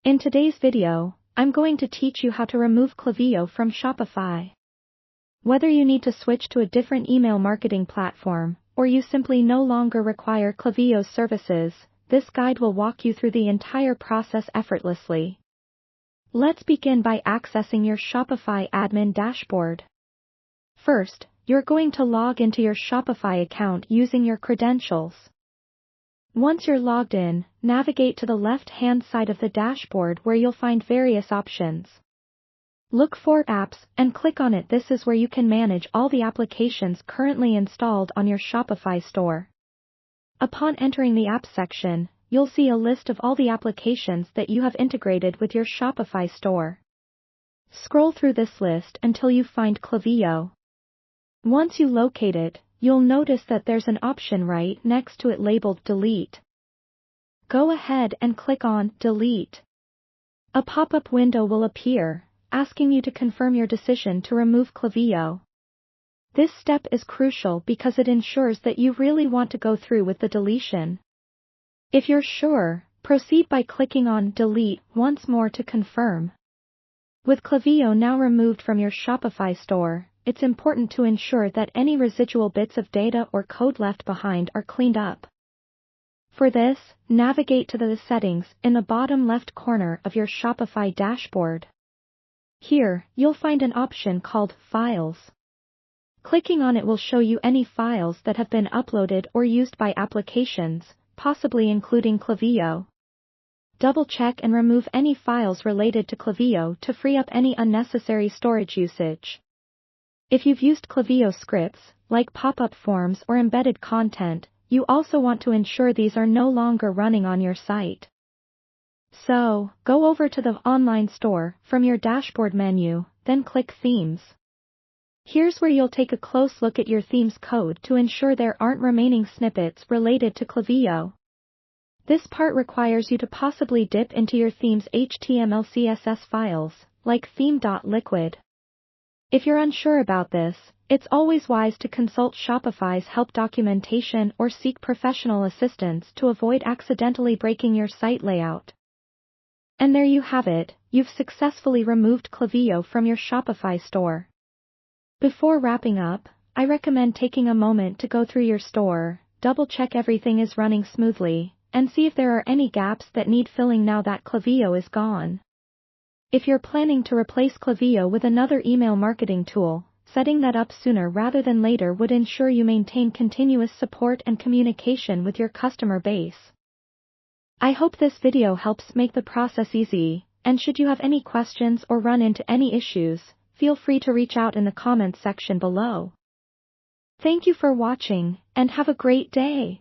In today's video, I'm going to teach you how to remove Klaviyo from Shopify. Whether you need to switch to a different email marketing platform, or you simply no longer require Klaviyo's services, this guide will walk you through the entire process effortlessly. Let's begin by accessing your Shopify admin dashboard. First, you're going to log into your Shopify account using your credentials. Once you're logged in, navigate to the left-hand side of the dashboard where you'll find various options. Look for Apps and click on it. This is where you can manage all the applications currently installed on your Shopify store. Upon entering the Apps section, you'll see a list of all the applications that you have integrated with your Shopify store. Scroll through this list until you find Klaviyo. Once you locate it, you'll notice that there's an option right next to it labeled Delete. Go ahead and click on Delete. A pop-up window will appear, asking you to confirm your decision to remove Klaviyo. This step is crucial because it ensures that you really want to go through with the deletion. If you're sure, proceed by clicking on Delete once more to confirm. With Klaviyo now removed from your Shopify store, it's important to ensure that any residual bits of data or code left behind are cleaned up. For this, navigate to the settings in the bottom left corner of your Shopify dashboard. Here, you'll find an option called Files. Clicking on it will show you any files that have been uploaded or used by applications, possibly including Klaviyo. Double-check and remove any files related to Klaviyo to free up any unnecessary storage usage. If you've used Klaviyo scripts, like pop-up forms or embedded content, you also want to ensure these are no longer running on your site. So, go over to the online store from your dashboard menu, then click Themes. Here's where you'll take a close look at your theme's code to ensure there aren't remaining snippets related to Klaviyo. This part requires you to possibly dip into your theme's HTML CSS files, like theme.liquid. If you're unsure about this, it's always wise to consult Shopify's help documentation or seek professional assistance to avoid accidentally breaking your site layout. And there you have it, you've successfully removed Klaviyo from your Shopify store. Before wrapping up, I recommend taking a moment to go through your store, double-check everything is running smoothly, and see if there are any gaps that need filling now that Klaviyo is gone. If you're planning to replace Klaviyo with another email marketing tool, setting that up sooner rather than later would ensure you maintain continuous support and communication with your customer base. I hope this video helps make the process easy, and should you have any questions or run into any issues, feel free to reach out in the comments section below. Thank you for watching, and have a great day.